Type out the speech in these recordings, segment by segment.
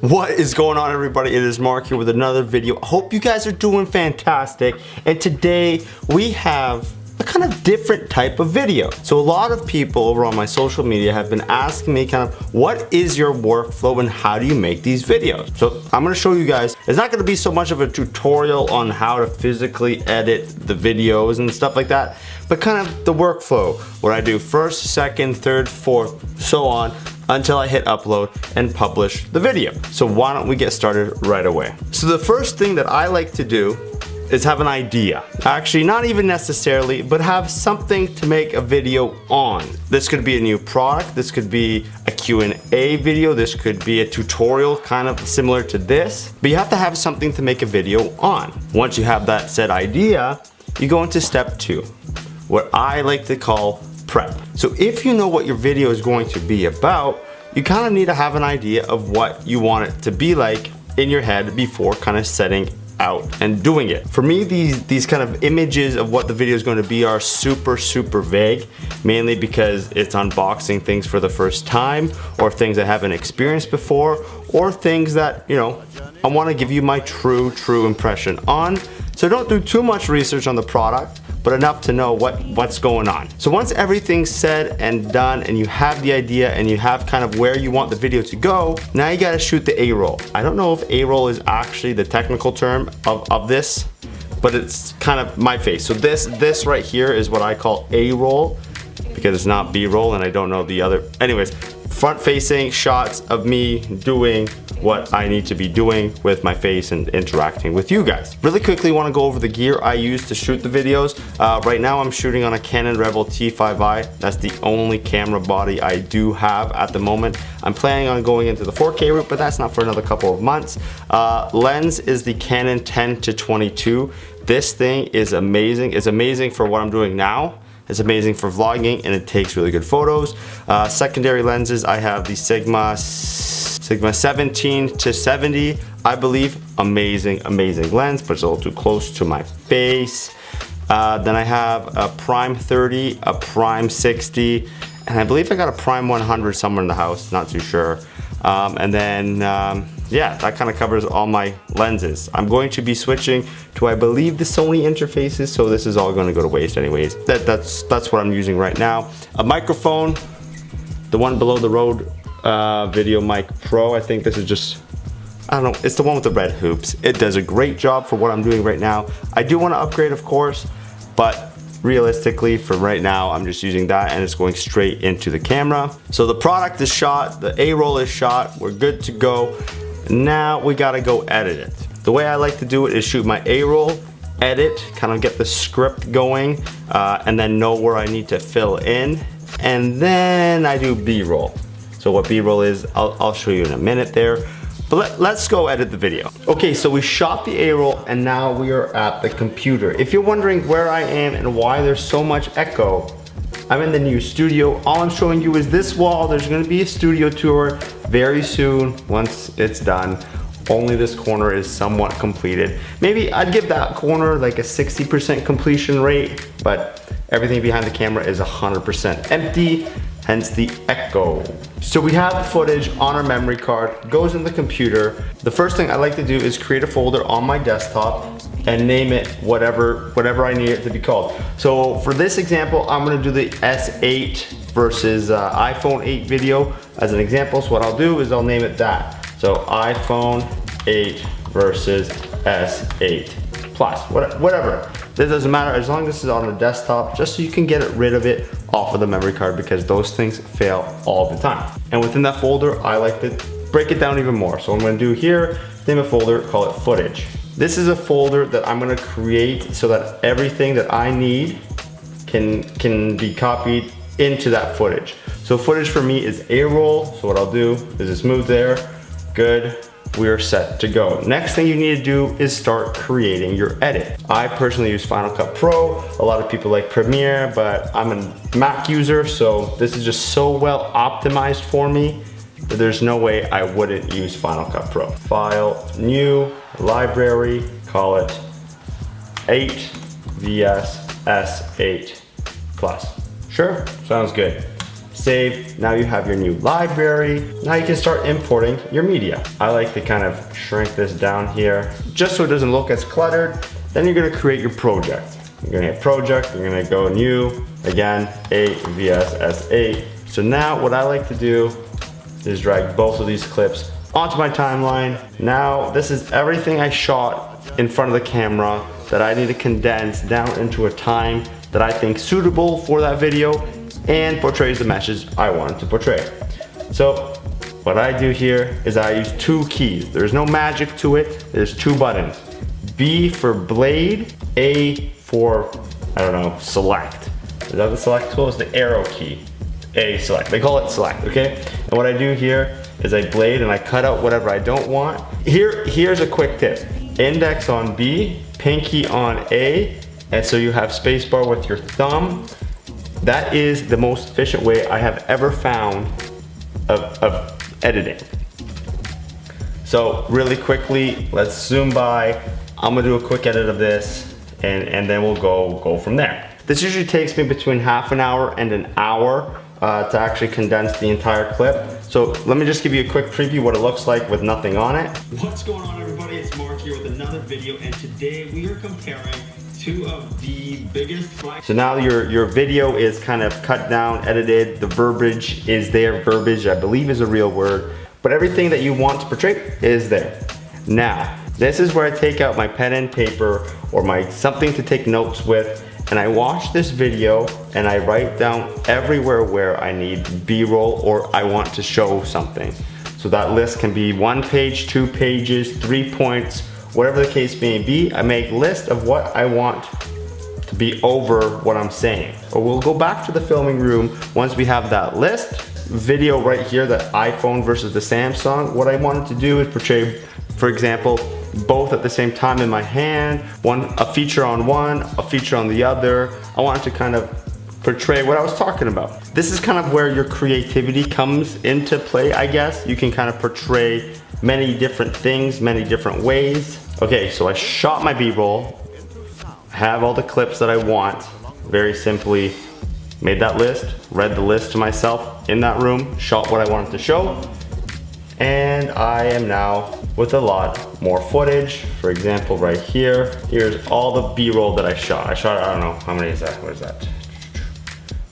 What is going on, everybody? It is Mark here with another video. I hope you guys are doing fantastic. And today we have a kind of different type of video. So a lot of people over on my social media have been asking me kind of, what is your workflow and how do you make these videos? So I'm gonna show you guys. It's not gonna be so much of a tutorial on how to physically edit the videos and stuff like that, but kind of the workflow, what I do first, second, third, fourth, so on, until I hit upload and publish the video. So why don't we get started right away? So the first thing that I like to do is have an idea. Actually, not even necessarily, but have something to make a video on. This could be a new product, this could be a Q&A video, this could be a tutorial kind of similar to this, but you have to have something to make a video on. Once you have that said idea, you go into step 2, what I like to call prep. So if you know what your video is going to be about, you kind of need to have an idea of what you want it to be like in your head before kind of setting out and doing it. For me, these kind of images of what the video is going to be are super vague, mainly because it's unboxing things for the first time, or things I haven't experienced before, or things that, you know, I want to give you my true impression on. So don't do too much research on the product, but enough to know what's going on. So once everything's said and done and you have the idea and you have kind of where you want the video to go, now you gotta shoot the A-roll. I don't know if A-roll is actually the technical term of this, but it's kind of my face. So this right here is what I call A-roll, because it's not B-roll and I don't know the other. Anyways, front facing shots of me doing what I need to be doing with my face and interacting with you guys. Really quickly want to go over the gear I use to shoot the videos. Right now I'm shooting on a Canon Rebel T5i. That's the only camera body I do have at the moment. I'm planning on going into the 4K route, but that's not for another couple of months. Lens is the Canon 10-22. This thing is amazing. It's amazing for what I'm doing now. It's amazing for vlogging and it takes really good photos. Secondary lenses, I have the Sigma 17-70, I believe. Amazing lens, but it's a little too close to my face. Then I have a Prime 30, a Prime 60, and I believe I got a Prime 100 somewhere in the house, not too sure. And then, yeah, that kind of covers all my lenses. I'm going to be switching to, I believe, the Sony interfaces, so this is all going to go to waste anyways. That's what I'm using right now. A microphone, the one below the Rode Video Mic Pro. I think this is just, I don't know, it's the one with the red hoops. It does a great job for what I'm doing right now. I do want to upgrade, of course, but realistically for right now I'm just using that and it's going straight into the camera. So the product is shot, the A-roll is shot, we're good to go. Now we gotta go edit it. The way I like to do it is shoot my A-roll, edit, kind of get the script going, and then know where I need to fill in, and then I do B-roll. So what B-roll is, I'll show you in a minute there. But let's go edit the video. Okay, so we shot the A-roll and now we are at the computer. If you're wondering where I am and why there's so much echo, I'm in the new studio. All I'm showing you is this wall. There's gonna be a studio tour very soon once it's done. Only this corner is somewhat completed. Maybe I'd give that corner like a 60% completion rate, but everything behind the camera is 100% empty, hence the echo. So we have the footage on our memory card, goes in the computer. The first thing I like to do is create a folder on my desktop and name it whatever I need it to be called. So for this example, I'm gonna do the S8 versus iPhone 8 video as an example. So what I'll do is I'll name it that. So iPhone 8 versus S8 Plus, whatever. This doesn't matter as long as this is on the desktop, just so you can get rid of it off of the memory card, because those things fail all the time. And within that folder, I like to break it down even more. So what I'm gonna do here, name a folder, call it footage. This is a folder that I'm gonna create so that everything that I need can be copied into that footage. So footage for me is A-roll. So what I'll do is just move there, good. We're set to go. Next thing you need to do is start creating your edit. I personally use Final Cut Pro. A lot of people like Premiere, but I'm a Mac user, so this is just so well optimized for me that there's no way I wouldn't use Final Cut Pro. File, new, library, call it 8 vs S8 Plus. Sure, sounds good. save. Now you have your new library. Now you can start importing your media. I like to kind of shrink this down here just so it doesn't look as cluttered. Then you're gonna create your project. You're gonna hit project, you're gonna go new, again, AVSS8. So now what I like to do is drag both of these clips onto my timeline. Now this is everything I shot in front of the camera that I need to condense down into a time that I think suitable for that video and portrays the message I want to portray. So what I do here is I use two keys. There's no magic to it. There's two buttons. B for blade, A for, I don't know, select. Is that the select tool? It's the arrow key. A select, they call it select, okay? And what I do here is I blade and I cut out whatever I don't want. Here's a quick tip. Index on B, pinky on A, and so you have spacebar with your thumb. That is the most efficient way I have ever found of editing. So really quickly, let's zoom by. I'm gonna do a quick edit of this and then we'll go from there. This usually takes me between half an hour and an hour to actually condense the entire clip. So let me just give you a quick preview what it looks like with nothing on it. What's going on, everybody? It's Mark here with another video, and today we are comparing two of the biggest flags. So now your video is kind of cut down, edited, the verbiage is there. Verbiage, I believe, is a real word, but everything that you want to portray is there. Now, this is where I take out my pen and paper or my something to take notes with, and I watch this video and I write down everywhere where I need B-roll or I want to show something. So that list can be 1 page, 2 pages, 3 points, whatever the case may be. I make a list of what I want to be over what I'm saying. Or we'll go back to the filming room once we have that list. Video right here, the iPhone versus the Samsung. What I wanted to do is portray, for example, both at the same time in my hand, a feature on one, a feature on the other. I wanted to kind of portray what I was talking about. This is kind of where your creativity comes into play, I guess. You can kind of portray many different things, many different ways. Okay, so I shot my B-roll, have all the clips that I want, very simply made that list, read the list to myself in that room, shot what I wanted to show, and I am now with a lot more footage. For example, right here, here's all the B-roll that I shot. I don't know, how many is that? What is that?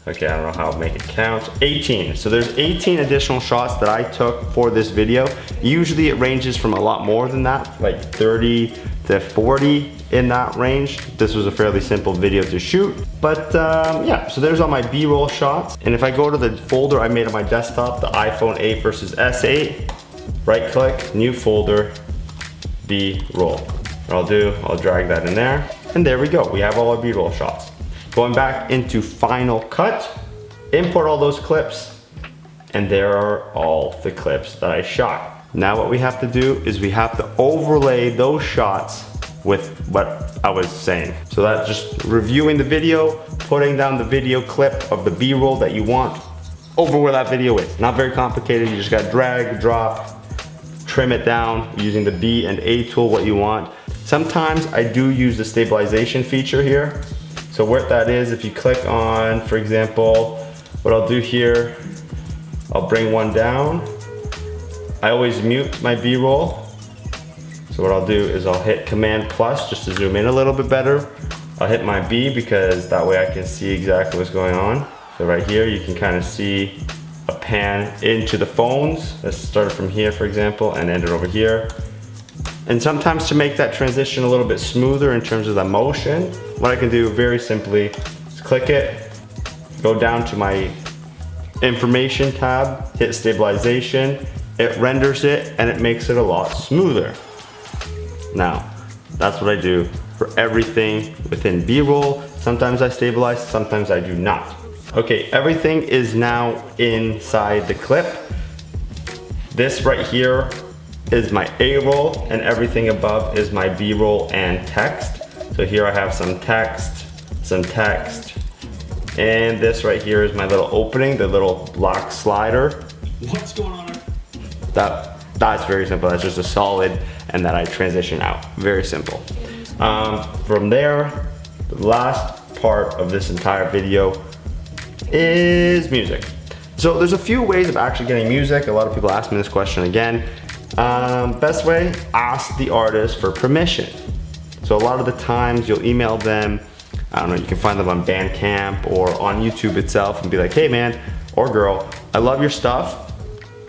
Okay, I don't know how to make it count. 18. So there's 18 additional shots that I took for this video. Usually it ranges from a lot more than that, like 30 to 40 in that range. This was a fairly simple video to shoot. But yeah, so there's all my B-roll shots. And if I go to the folder I made on my desktop, the iPhone 8 versus S8, right click, new folder, B-roll. What I'll drag that in there. And there we go, we have all our B-roll shots. Going back into Final Cut, import all those clips, and there are all the clips that I shot. Now what we have to do is we have to overlay those shots with what I was saying. So that's just reviewing the video, putting down the video clip of the B-roll that you want over where that video is. Not very complicated, you just gotta drag, drop, trim it down using the B and A tool, what you want. Sometimes I do use the stabilization feature here. So what that is, if you click on, for example, what I'll do here, I'll bring one down. I always mute my B-roll. So what I'll do is I'll hit Command plus just to zoom in a little bit better. I'll hit my B because that way I can see exactly what's going on. So right here, you can kind of see a pan into the phones. Let's start from here, for example, and end it over here. And sometimes to make that transition a little bit smoother in terms of the motion, what I can do very simply is click it, go down to my information tab, hit stabilization, it renders it and it makes it a lot smoother. Now, that's what I do for everything within B-roll. Sometimes I stabilize, sometimes I do not. Okay, everything is now inside the clip. This right here is my A-roll and everything above is my B-roll and text. So here I have some text, and this right here is my little opening, the little block slider. What's going on? That's very simple. That's just a solid and that I transition out. Very simple. From there, the last part of this entire video is music. So there's a few ways of actually getting music. A lot of people ask me this question again. Best way, ask the artist for permission. So a lot of the times you'll email them, I don't know, you can find them on Bandcamp or on YouTube itself and be like, hey man or girl, I love your stuff,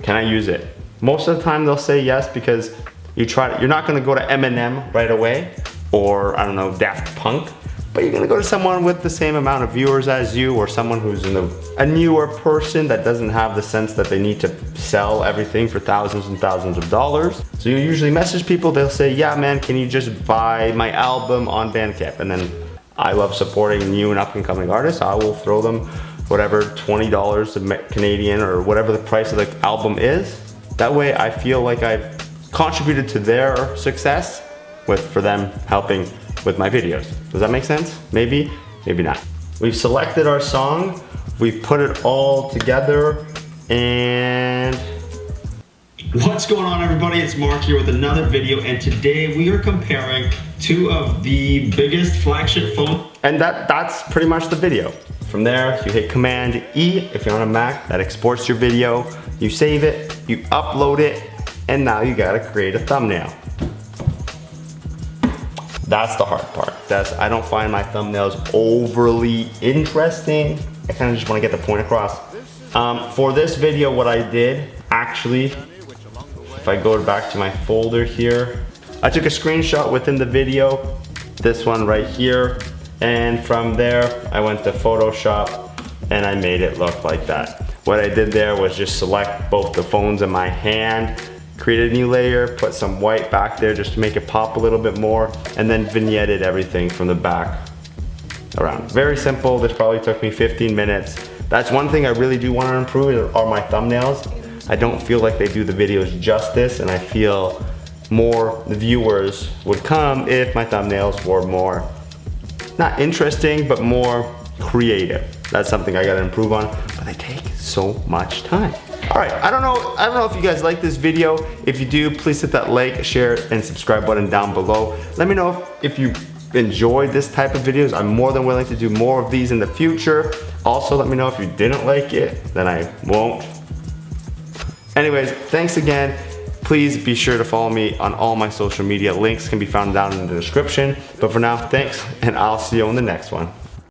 can I use it? Most of the time they'll say yes, because you're not gonna go to Eminem right away, or I don't know, Daft Punk, but you're gonna go to someone with the same amount of viewers as you, or someone who's a newer person that doesn't have the sense that they need to sell everything for thousands and thousands of dollars. So you usually message people, they'll say, yeah man, can you just buy my album on Bandcamp? And then I love supporting new and up and coming artists. I will throw them whatever, $20 Canadian or whatever the price of the album is. That way I feel like I've contributed to their success for them helping with my videos. Does that make sense? Maybe, maybe not. We've selected our song, we've put it all together, and What's going on, everybody? It's Mark here with another video, and today we are comparing two of the biggest flagship phones. And that's pretty much the video. From there, you hit Command E if you're on a Mac, that exports your video, you save it, you upload it, and now you gotta create a thumbnail. That's the hard part. I don't find my thumbnails overly interesting. I kind of just want to get the point across. For this video, what I did, actually, if I go back to my folder here, I took a screenshot within the video, this one right here, and from there, I went to Photoshop and I made it look like that. What I did there was just select both the phones in my hand, create a new layer, put some white back there just to make it pop a little bit more, and then vignetted everything from the back around. Very simple. This probably took me 15 minutes. That's one thing I really do want to improve are my thumbnails. I don't feel like they do the videos justice, and I feel more viewers would come if my thumbnails were more, not interesting, but more creative. That's something I gotta improve on, but they take so much time. All right, I don't know if you guys like this video. If you do, please hit that like, share, and subscribe button down below. Let me know if you enjoyed this type of videos. I'm more than willing to do more of these in the future. Also, let me know if you didn't like it, then I won't. Anyways, thanks again. Please be sure to follow me on all my social media. Links can be found down in the description. But for now, thanks, and I'll see you on the next one.